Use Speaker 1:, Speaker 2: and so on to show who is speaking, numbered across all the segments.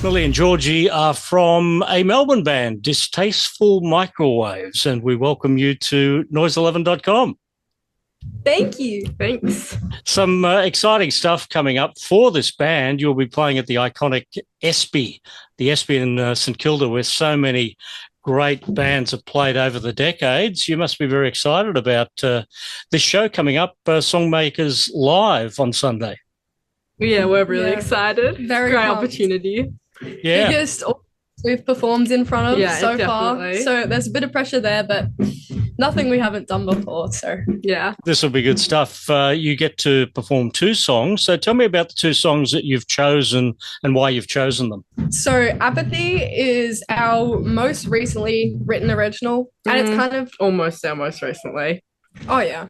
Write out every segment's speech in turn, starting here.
Speaker 1: Millie and Georgie are from a Melbourne band, Distasteful Microwaves, and we welcome you to Noise11.com.
Speaker 2: Thank you.
Speaker 3: Thanks.
Speaker 1: Some exciting stuff coming up for this band. You'll be playing at the iconic Espy, the Espy in St Kilda, where so many great bands have played over the decades. You must be very excited about this show coming up, SongMakers Live on Sunday.
Speaker 3: Yeah, we're really excited.
Speaker 2: Very
Speaker 3: great
Speaker 2: pumped.
Speaker 3: Opportunity.
Speaker 1: Yeah.
Speaker 2: Biggest we've performed in front of so
Speaker 3: definitely.
Speaker 2: far. So there's a bit of pressure there, but nothing we haven't done before. So
Speaker 3: yeah.
Speaker 1: This will be good stuff. You get to perform 2 songs. So tell me about the 2 songs that you've chosen and why you've chosen them.
Speaker 2: So Apathy is our most recently written original. And it's kind of
Speaker 3: almost our most recently.
Speaker 2: Oh yeah.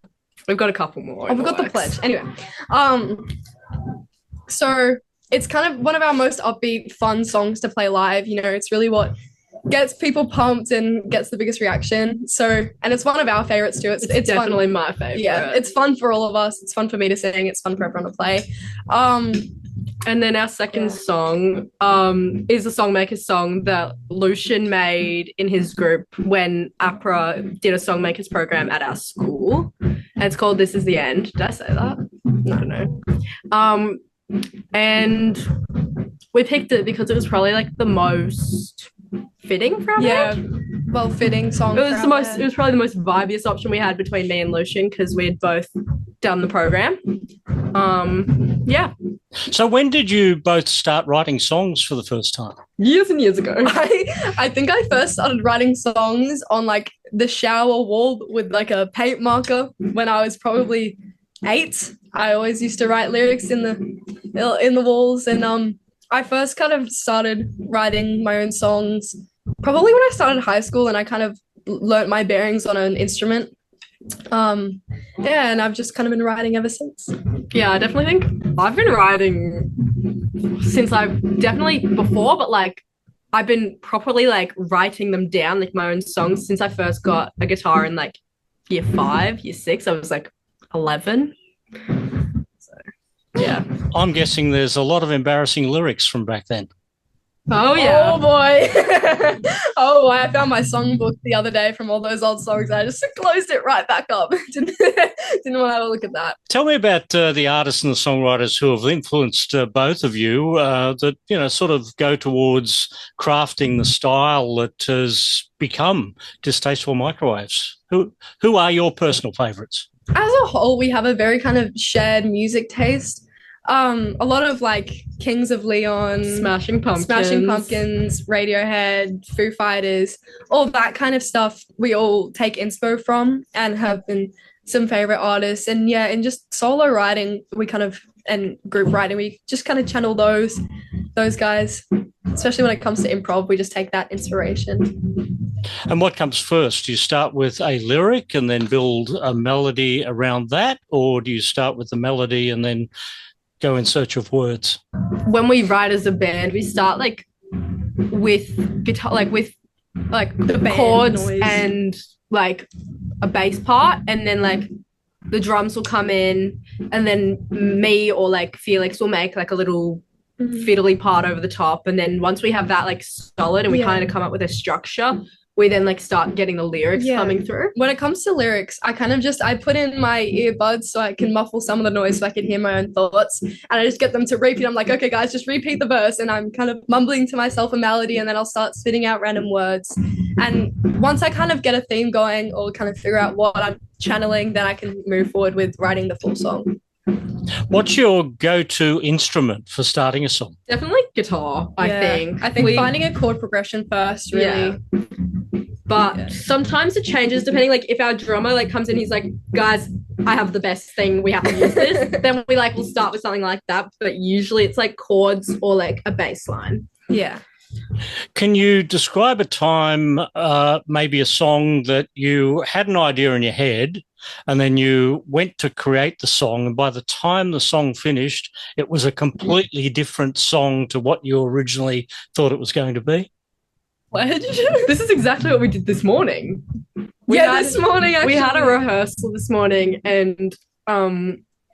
Speaker 3: We've got a couple more.
Speaker 2: Oh, we've got the pledge. Anyway. So it's kind of one of our most upbeat, fun songs to play live. You know, it's really what gets people pumped and gets the biggest reaction. So, and it's one of our favorites too. It's
Speaker 3: definitely
Speaker 2: fun.
Speaker 3: my favorite.
Speaker 2: Yeah, it's fun for all of us. It's fun for me to sing. It's fun for everyone to play.
Speaker 3: And then our second song is a SongMakers song that Lucian made in his group when APRA did a SongMakers program at our school. And it's called This Is the End. Did I say that? I don't know. And we picked it because it was probably like the most fitting for our band.
Speaker 2: Well fitting song.
Speaker 3: It was probably the most vibiest option we had between me and Lucian because we had both done the program. Yeah.
Speaker 1: So when did you both start writing songs for the first time?
Speaker 3: Years and years ago.
Speaker 2: I think I first started writing songs on like the shower wall with like a paint marker when I was probably 8. I always used to write lyrics in the walls, and I first kind of started writing my own songs probably when I started high school, and I kind of learnt my bearings on an instrument. And I've just kind of been writing ever since.
Speaker 3: Yeah, I definitely think I've been writing since before, but like I've been properly like writing them down, like my own songs, since I first got a guitar in like year 5, year 6. I was like 11. So yeah.
Speaker 1: I'm guessing there's a lot of embarrassing lyrics from back then.
Speaker 3: Oh yeah.
Speaker 2: Oh boy. Oh boy, I found my songbook the other day from all those old songs. I just closed it right back up. Didn't want to have a look at that.
Speaker 1: Tell me about the artists and the songwriters who have influenced both of you that, you know, sort of go towards crafting the style that has become Distasteful Microwaves. Who are your personal favourites?
Speaker 2: As a whole, we have a very kind of shared music taste. A lot of like Kings of Leon,
Speaker 3: Smashing Pumpkins,
Speaker 2: Radiohead, Foo Fighters, all that kind of stuff we all take inspo from and have been some favorite artists. And yeah, in just solo writing, we kind of, and group writing, we just kind of channel those guys. Especially when it comes to improv, we just take that inspiration.
Speaker 1: And what comes first? Do you start with a lyric and then build a melody around that? Or do you start with the melody and then go in search of words?
Speaker 3: When we write as a band, we start like with guitar, like with like the chords noise and like a bass part, and then like the drums will come in, and then me or like Felix will make like a little fiddly part over the top, and then once we have that like solid and we kind of come up with a structure, we then like start getting the lyrics coming through.
Speaker 2: When it comes to lyrics, I kind of I put in my earbuds so I can muffle some of the noise so I can hear my own thoughts, and I just get them to repeat. I'm like, okay guys, just repeat the verse, and I'm kind of mumbling to myself a melody, and then I'll start spitting out random words. And once I kind of get a theme going or kind of figure out what I'm channeling, then I can move forward with writing the full song.
Speaker 1: What's your go-to instrument for starting a song?
Speaker 3: Definitely guitar, I think.
Speaker 2: I think finding a chord progression first, really.
Speaker 3: Yeah. But sometimes it changes depending, like if our drummer like comes in, he's like, guys, I have the best thing, we have to use this. Then we like, we'll start with something like that. But usually it's like chords or like a bass line.
Speaker 2: Yeah.
Speaker 1: Can you describe a time, maybe a song that you had an idea in your head and then you went to create the song, and by the time the song finished, it was a completely different song to what you originally thought it was going to be?
Speaker 3: This is exactly what we did this morning.
Speaker 2: This morning actually.
Speaker 3: We had a rehearsal this morning, and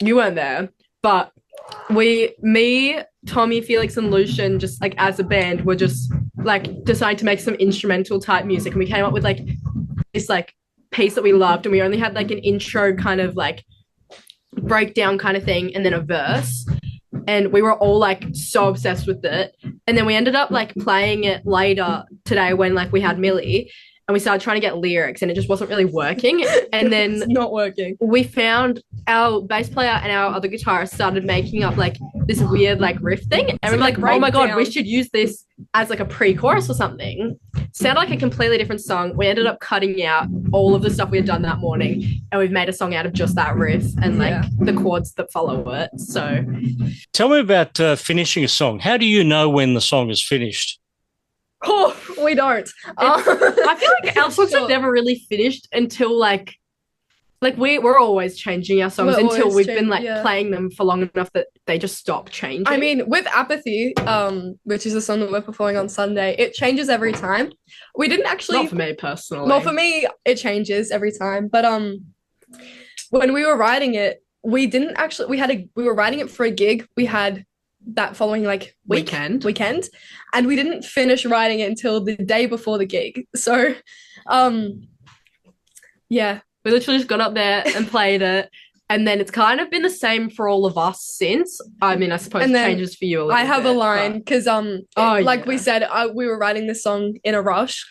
Speaker 3: you weren't there, but me, Tommy, Felix, and Lucian, just like as a band, were just like deciding to make some instrumental type music, and we came up with like this like piece that we loved, and we only had like an intro kind of like breakdown kind of thing, and then a verse, and we were all like so obsessed with it. And then we ended up like playing it later today when like we had Millie, and we started trying to get lyrics, and it just wasn't really working. And then
Speaker 2: it's not working.
Speaker 3: We found our bass player and our other guitarist started making up like this weird like riff thing, and we were like, oh my god, we should use this as like a pre-chorus or something. Sounded like a completely different song. We ended up cutting out all of the stuff we had done that morning, and we've made a song out of just that riff and like the chords that follow it. So
Speaker 1: tell me about finishing a song. How do you know when the song is finished?
Speaker 2: Oh, we don't.
Speaker 3: I feel like our songs are never really finished until like we're always changing our songs until we've been like playing them for long enough that they just stop changing.
Speaker 2: I mean, with Apathy, which is a song that we're performing on Sunday, it changes every time. We didn't actually.
Speaker 3: Not for me personally.
Speaker 2: Well, for me, it changes every time. But when we were writing it, we didn't actually. We were writing it for a gig. We had that following like weekend, and we didn't finish writing it until the day before the gig. So, yeah.
Speaker 3: We literally just got up there and played it, and then it's kind of been the same for all of us since. I mean, I suppose it changes for you a little bit.
Speaker 2: I have a line because, we said, we were writing this song in a rush.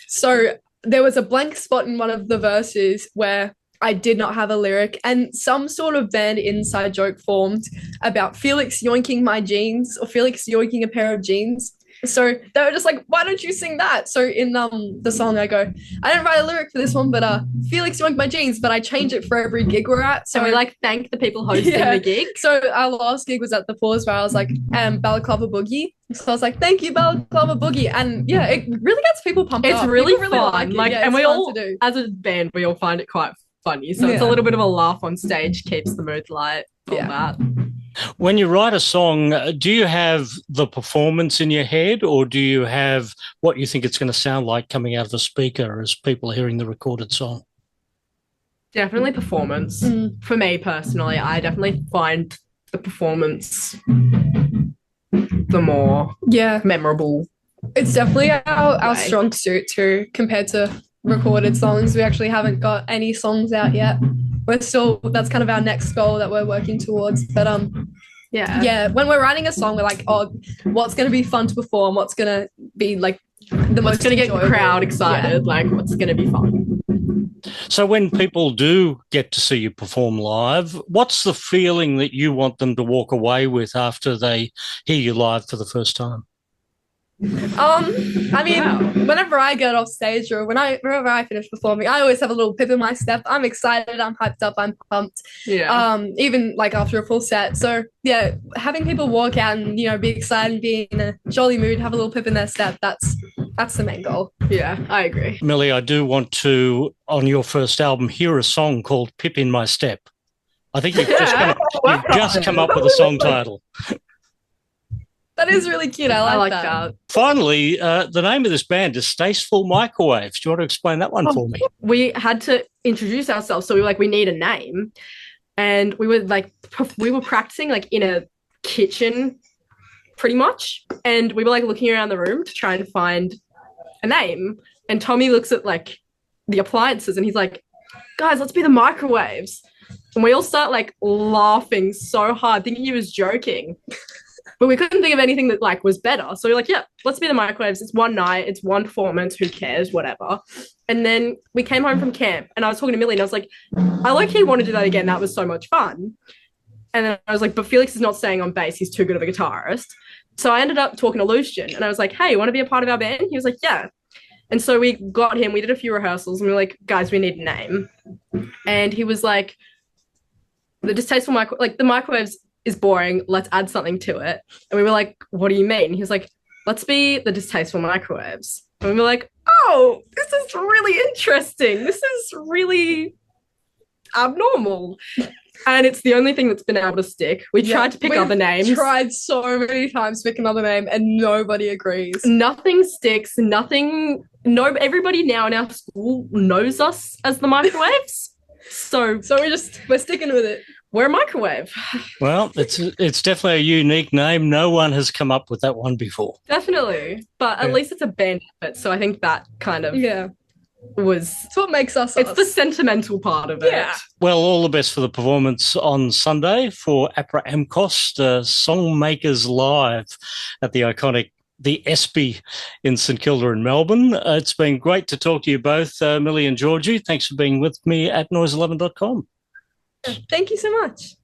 Speaker 2: So there was a blank spot in one of the verses where I did not have a lyric, and some sort of band inside joke formed about Felix yoinking my jeans or Felix yoinking a pair of jeans. So they were just like, why don't you sing that? So in the song I go, I didn't write a lyric for this one, but Felix yoinked my jeans, but I change it for every gig we're at. So
Speaker 3: we like thank the people hosting the gig.
Speaker 2: So our last gig was at the Pause where I was like, Balaclava Boogie. So I was like, thank you, Balaclava Boogie. And yeah, it really gets people pumped up.
Speaker 3: It's really fun. Like and we all, as a band, we all find it quite funny. So it's a little bit of a laugh on stage, keeps the mood light, all that.
Speaker 1: When you write a song, do you have the performance in your head, or do you have what you think it's going to sound like coming out of the speaker as people are hearing the recorded song?
Speaker 3: Definitely performance. For me personally, I definitely find the performance the more memorable.
Speaker 2: It's definitely our strong suit too, compared to recorded songs. We actually haven't got any songs out yet. That's kind of our next goal that we're working towards. But when we're writing a song, we're like, oh, what's going to be fun to perform? What's going to be like
Speaker 3: what's going to get the crowd excited? Like what's going to be fun?
Speaker 1: So when people do get to see you perform live, what's the feeling that you want them to walk away with after they hear you live for the first time?
Speaker 2: I mean, whenever I get off stage or whenever I finish performing, I always have a little pip in my step. I'm excited, I'm hyped up, I'm pumped. Even like after a full set. So yeah, having people walk out and be excited, be in a jolly mood, have a little pip in their step, that's the main goal.
Speaker 3: Yeah, I agree.
Speaker 1: Millie, I do want to, on your first album, hear a song called Pip in My Step. I think you've just come up with a song title.
Speaker 2: That is really cute. I like that.
Speaker 1: Finally, the name of this band is Distasteful Microwaves. Do you want to explain that one for me?
Speaker 3: We had to introduce ourselves, so we were like, we need a name. And we were practicing like in a kitchen pretty much. And we were like looking around the room to try and find a name. And Tommy looks at like the appliances and he's like, guys, let's be the Microwaves. And we all start like laughing so hard, thinking he was joking. But we couldn't think of anything that like was better. So we're like, yeah, let's be the Microwaves. It's one night, it's one performance, who cares, whatever. And then we came home from camp and I was talking to Millie and I was like, I low-key want to do that again. That was so much fun. And then I was like, but Felix is not staying on bass. He's too good of a guitarist. So I ended up talking to Lucian and I was like, hey, you want to be a part of our band? He was like, yeah. And so we got him, we did a few rehearsals and we were like, guys, we need a name. And he was like, the Distasteful the Microwaves is boring, let's add something to it. And we were like, what do you mean? He was like, let's be the Distasteful Microwaves. And we were like, oh, this is really interesting. This is really abnormal. And it's the only thing that's been able to stick. We tried to pick other names.
Speaker 2: Tried so many times to pick another name and nobody agrees.
Speaker 3: Nothing sticks. Everybody now in our school knows us as the Microwaves. So
Speaker 2: we're sticking with it.
Speaker 3: We're a microwave.
Speaker 1: Well, it's definitely a unique name. No one has come up with that one before.
Speaker 3: Definitely. But at least it's a band effort. So I think that kind of it's
Speaker 2: what makes us.
Speaker 3: It's the sentimental part of it.
Speaker 1: Well, all the best for the performance on Sunday for Apra Amcost, SongMakers Live at the iconic the Espy in St Kilda in Melbourne. It's been great to talk to you both, Millie and Georgie. Thanks for being with me at noise11.com.
Speaker 2: Thank you so much.